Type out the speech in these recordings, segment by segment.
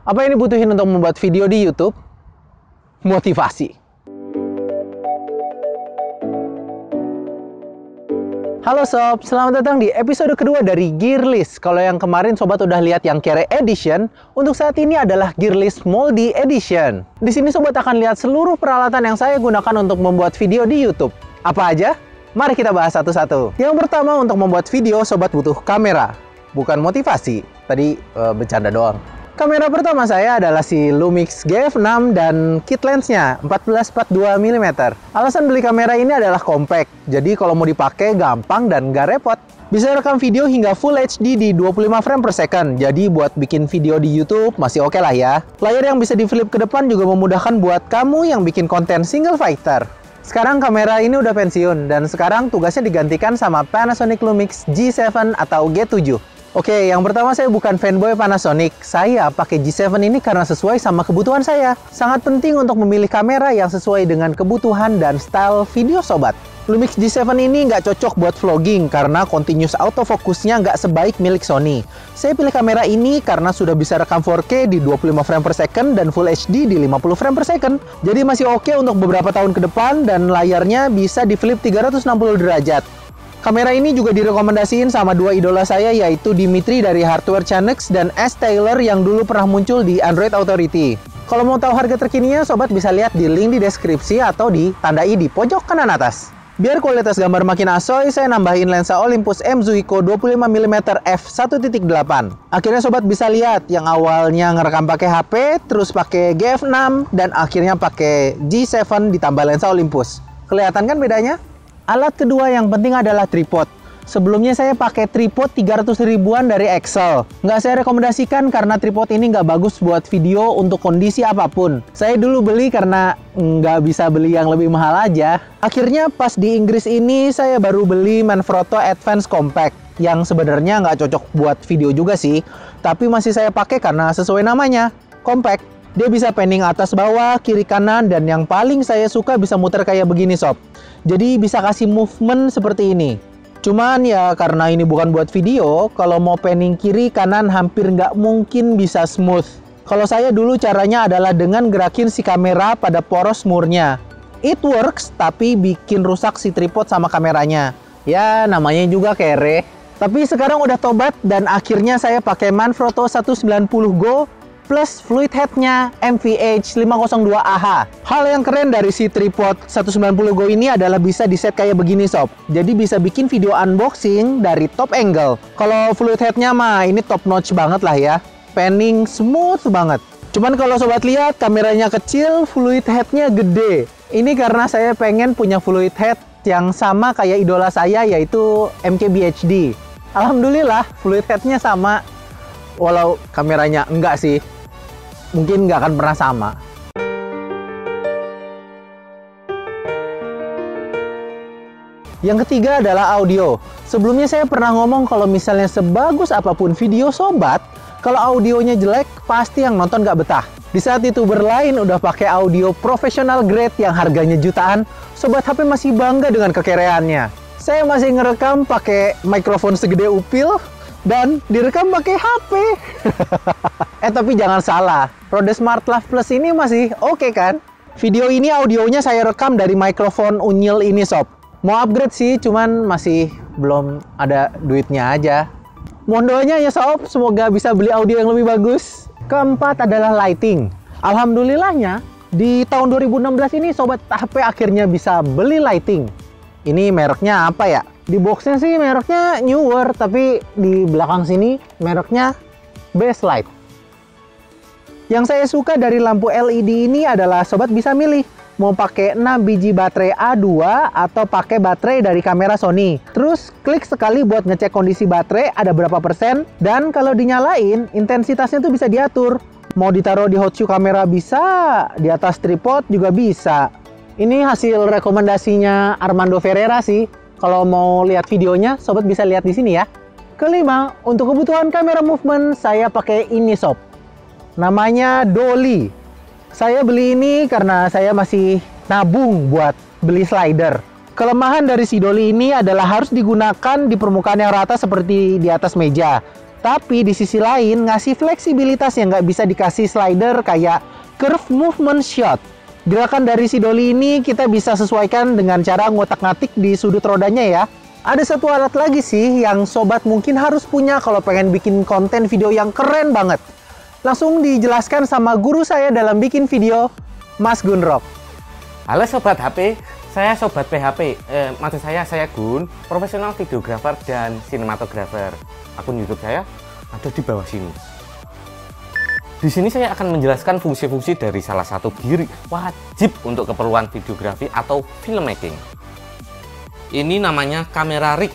Apa yang dibutuhin untuk membuat video di YouTube? Motivasi. Halo sob, selamat datang di episode kedua dari Gearlist. Kalau yang kemarin sobat udah lihat yang Kere Edition, untuk saat ini adalah Gearlist Moldy Edition. Di sini sobat akan lihat seluruh peralatan yang saya gunakan untuk membuat video di YouTube. Apa aja? Mari kita bahas satu-satu. Yang pertama, untuk membuat video sobat butuh kamera, bukan motivasi. Tadi bercanda doang. Kamera pertama saya adalah si Lumix GF6 dan kit lensnya 14-42 mm. Alasan beli kamera ini adalah compact, jadi kalau mau dipakai gampang dan nggak repot. Bisa rekam video hingga Full HD di 25 frame per second, jadi buat bikin video di YouTube masih oke lah ya. Layar yang bisa di flip ke depan juga memudahkan buat kamu yang bikin konten single fighter. Sekarang kamera ini udah pensiun, dan sekarang tugasnya digantikan sama Panasonic Lumix G7 atau G7. Oke, yang pertama saya bukan fanboy Panasonic. Saya pakai G7 ini karena sesuai sama kebutuhan saya. Sangat penting untuk memilih kamera yang sesuai dengan kebutuhan dan style video sobat. Lumix G7 ini nggak cocok buat vlogging karena continuous autofocusnya nggak sebaik milik Sony. Saya pilih kamera ini karena sudah bisa rekam 4K di 25 frame per second dan Full HD di 50 frame per second. Jadi masih oke untuk beberapa tahun ke depan dan layarnya bisa di flip 360 derajat. Kamera ini juga direkomendasiin sama dua idola saya, yaitu Dimitri dari Hardware Channels dan S. Taylor yang dulu pernah muncul di Android Authority. Kalau mau tahu harga terkininya, sobat bisa lihat di link di deskripsi atau ditandai di pojok kanan atas. Biar kualitas gambar makin asoy, saya nambahin lensa Olympus M Zuiko 25mm f1.8. Akhirnya sobat bisa lihat yang awalnya ngerekam pakai HP, terus pakai GF6, dan akhirnya pakai G7 ditambah lensa Olympus. Kelihatan kan bedanya? Alat kedua yang penting adalah tripod. Sebelumnya saya pakai tripod 300 ribuan dari Excel. Nggak saya rekomendasikan karena tripod ini nggak bagus buat video untuk kondisi apapun. Saya dulu beli karena nggak bisa beli yang lebih mahal aja. Akhirnya pas di Inggris ini saya baru beli Manfrotto Advance Compact. Yang sebenarnya nggak cocok buat video juga sih. Tapi masih saya pakai karena sesuai namanya, compact. Dia bisa panning atas bawah, kiri kanan, dan yang paling saya suka bisa muter kayak begini sob. Jadi bisa kasih movement seperti ini. Cuman ya karena ini bukan buat video, kalau mau panning kiri kanan hampir nggak mungkin bisa smooth. Kalau saya dulu caranya adalah dengan gerakin si kamera pada poros murnya. It works, tapi bikin rusak si tripod sama kameranya. Ya namanya juga kere. Tapi sekarang udah tobat dan akhirnya saya pakai Manfrotto 190 Go plus fluid headnya MVH 502AH. Hal yang keren dari si tripod 190 Go ini adalah bisa di set kayak begini sob. Jadi bisa bikin video unboxing dari top angle. Kalau fluid headnya mah ini top notch banget lah ya. Panning smooth banget. Cuman kalau sobat lihat kameranya kecil, fluid headnya gede. Ini karena saya pengen punya fluid head yang sama kayak idola saya, yaitu MKBHD. Alhamdulillah fluid headnya sama. Walau kameranya enggak sih. Mungkin nggak akan pernah sama. Yang ketiga adalah audio. Sebelumnya saya pernah ngomong kalau misalnya sebagus apapun video sobat, kalau audionya jelek, pasti yang nonton nggak betah. Di saat YouTuber lain udah pakai audio profesional grade yang harganya jutaan, sobat HP masih bangga dengan kekereannya. Saya masih ngerekam pakai mikrofon segede upil, dan direkam pakai HP. Tapi jangan salah, Rode SmartLav Plus ini masih oke kan? Video ini audionya saya rekam dari mikrofon unyil ini sob. Mau upgrade sih, cuman masih belum ada duitnya aja. Mohon doanya ya sob, semoga bisa beli audio yang lebih bagus. Keempat adalah lighting. Alhamdulillahnya, di tahun 2016 ini sobat HP akhirnya bisa beli lighting. Ini mereknya apa ya? Di boxnya sih mereknya Newer, tapi di belakang sini mereknya Bestlight. Yang saya suka dari lampu LED ini adalah sobat bisa milih mau pakai 6 biji baterai A2 atau pakai baterai dari kamera Sony. Terus klik sekali buat ngecek kondisi baterai ada berapa persen, dan kalau dinyalain intensitasnya tuh bisa diatur. Mau ditaruh di hot shoe kamera bisa, di atas tripod juga bisa. Ini hasil rekomendasinya Armando Ferreira sih. Kalau mau lihat videonya, sobat bisa lihat di sini ya. Kelima, untuk kebutuhan kamera movement, saya pakai ini sob. Namanya Dolly. Saya beli ini karena saya masih nabung buat beli slider. Kelemahan dari si Dolly ini adalah harus digunakan di permukaan yang rata seperti di atas meja. Tapi di sisi lain ngasih fleksibilitas yang nggak bisa dikasih slider kayak curve movement shot. Gerakan dari si dolly ini kita bisa sesuaikan dengan cara ngotak-ngatik di sudut rodanya ya. Ada satu alat lagi sih yang sobat mungkin harus punya kalau pengen bikin konten video yang keren banget. Langsung dijelaskan sama guru saya dalam bikin video, Mas Gunrok. Halo Sobat HP, saya Sobat PHP. Maksud saya Gun, profesional videografer dan sinematografer. Akun YouTube saya ada di bawah sini. Di sini saya akan menjelaskan fungsi-fungsi dari salah satu gear wajib untuk keperluan videografi atau filmmaking. Ini namanya kamera rig.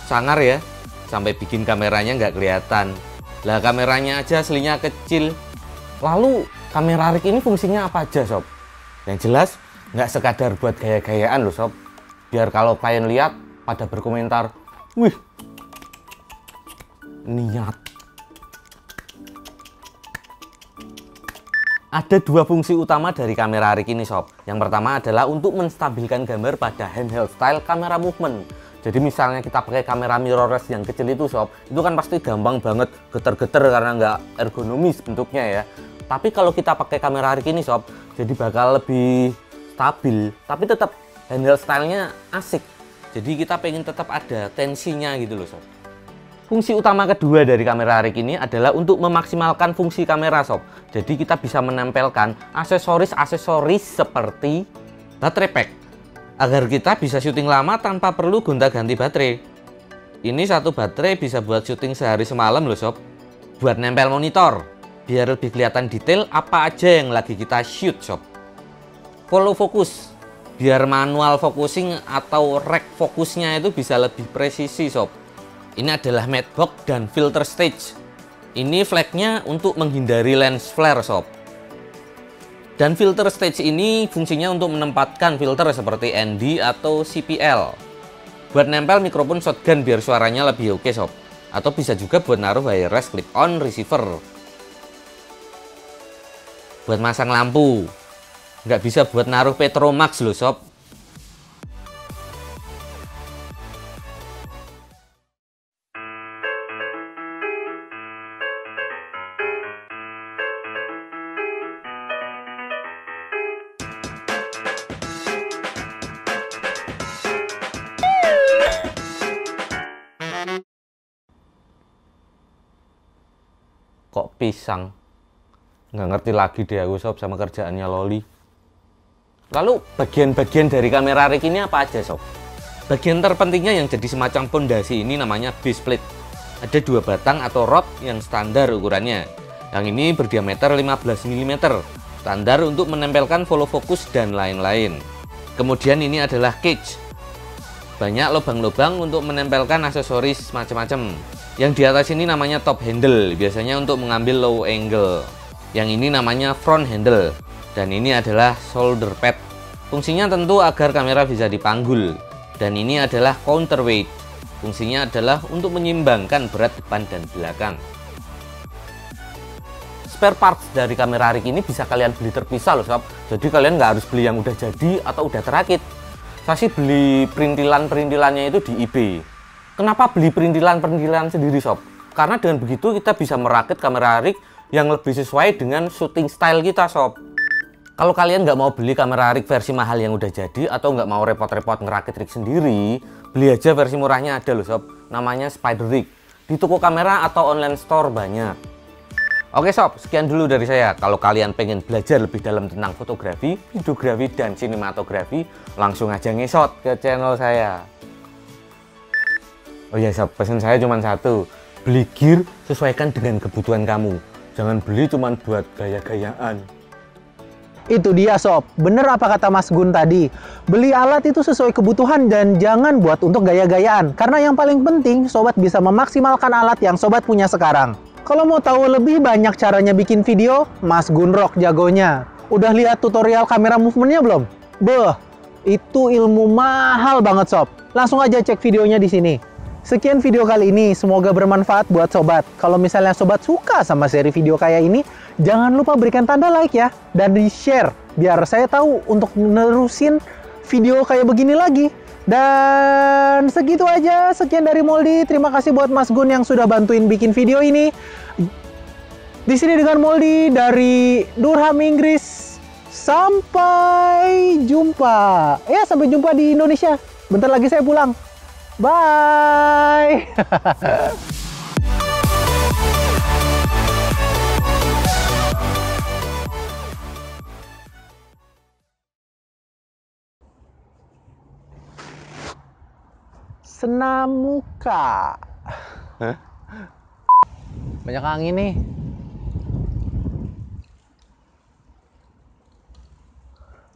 Sangar ya, sampai bikin kameranya nggak kelihatan. Lah kameranya aja aslinya kecil. Lalu kamera rig ini fungsinya apa aja sob? Yang jelas nggak sekadar buat gaya-gayaan loh sob. Biar kalau klien lihat pada berkomentar, wih, niat. Ada dua fungsi utama dari kamera rig ini sob. Yang pertama adalah untuk menstabilkan gambar pada handheld style kamera movement. Jadi misalnya kita pakai kamera mirrorless yang kecil itu sob, itu kan pasti gampang banget geter-geter karena nggak ergonomis bentuknya ya. Tapi kalau kita pakai kamera rig ini sob, jadi bakal lebih stabil, tapi tetap handheld stylenya asik. Jadi kita pengen tetap ada tensinya gitu loh sob. Fungsi utama kedua dari kamera rig ini adalah untuk memaksimalkan fungsi kamera sob. Jadi kita bisa menempelkan aksesoris-aksesoris seperti baterai pack agar kita bisa syuting lama tanpa perlu gonta-ganti baterai. Ini satu baterai bisa buat syuting sehari semalam loh sob. Buat nempel monitor biar lebih kelihatan detail apa aja yang lagi kita shoot sob. Follow focus biar manual focusing atau rec fokusnya itu bisa lebih presisi sob. Ini adalah matte box dan filter stage. Ini flagnya untuk menghindari lens flare sob. Dan filter stage ini fungsinya untuk menempatkan filter seperti ND atau CPL. Buat nempel mikrofon shotgun biar suaranya lebih oke sob. Atau bisa juga buat naruh wireless clip-on receiver. Buat masang lampu. Nggak bisa buat naruh Petromax loh sob. Kok pisang? Nggak ngerti lagi deh aku sob sama kerjaannya Loli. Lalu bagian-bagian dari kamera rig ini apa aja sob? Bagian terpentingnya yang jadi semacam pondasi ini namanya base plate. Ada dua batang atau rod yang standar ukurannya. Yang ini berdiameter 15 mm, standar untuk menempelkan follow focus dan lain-lain. Kemudian ini adalah cage. Banyak lubang-lubang untuk menempelkan aksesoris macam-macam. Yang di atas ini namanya top handle, biasanya untuk mengambil low angle. Yang ini namanya front handle. Dan ini adalah shoulder pad. Fungsinya tentu agar kamera bisa dipanggul. Dan ini adalah counterweight. Fungsinya adalah untuk menyeimbangkan berat depan dan belakang. Spare parts dari kamera rig ini bisa kalian beli terpisah loh sob. Jadi kalian nggak harus beli yang udah jadi atau udah terakit. Saya sih beli perintilan-perintilannya itu di eBay. Kenapa beli perintilan-perintilan sendiri sob? Karena dengan begitu kita bisa merakit kamera rig yang lebih sesuai dengan shooting style kita sob. Kalau kalian nggak mau beli kamera rig versi mahal yang udah jadi atau nggak mau repot-repot ngerakit rig sendiri, beli aja versi murahnya ada loh sob. Namanya Spider Rig. Di toko kamera atau online store banyak. Oke sob, sekian dulu dari saya. Kalau kalian pengen belajar lebih dalam tentang fotografi, videografi, dan sinematografi, langsung aja ngesot ke channel saya. Oh iya sob, pesan saya cuma satu. Beli gear sesuaikan dengan kebutuhan kamu. Jangan beli cuma buat gaya-gayaan. Itu dia sob, bener apa kata Mas Gun tadi. Beli alat itu sesuai kebutuhan dan jangan buat untuk gaya-gayaan. Karena yang paling penting, sobat bisa memaksimalkan alat yang sobat punya sekarang. Kalau mau tahu lebih banyak caranya bikin video, Mas Gunrok jagonya. Udah lihat tutorial kamera movementnya belum? Beuh, itu ilmu mahal banget sob. Langsung aja cek videonya di sini. Sekian video kali ini, semoga bermanfaat buat sobat. Kalau misalnya sobat suka sama seri video kayak ini, jangan lupa berikan tanda like ya, dan di-share, biar saya tahu untuk nerusin video kayak begini lagi. Dan segitu aja, sekian dari Moldi. Terima kasih buat Mas Gun yang sudah bantuin bikin video ini. Di sini dengan Moldi dari Durham, Inggris. Sampai jumpa. Ya, sampai jumpa di Indonesia. Bentar lagi saya pulang. Bye. Senam muka. Banyak angin nih.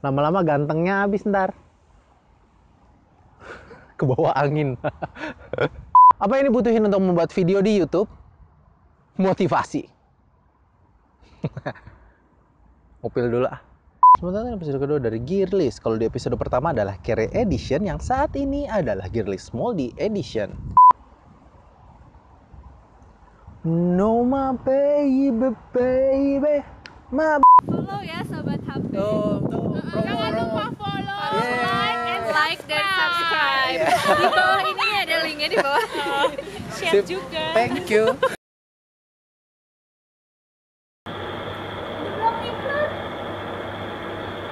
Lama-lama gantengnya habis ntar. Kebawa angin. Apa yang dibutuhin untuk membuat video di YouTube? Motivasi. Ngopil dulu ah. Sementara episode kedua dari Gearlist. Kalau di episode pertama adalah Kere Edition, yang saat ini adalah Gearlist Moldy Edition. No my baby, baby, my. Follow ya sobat HP. Jangan lupa follow, like dan subscribe. Di bawah ini ada linknya di bawah. share juga. Thank you.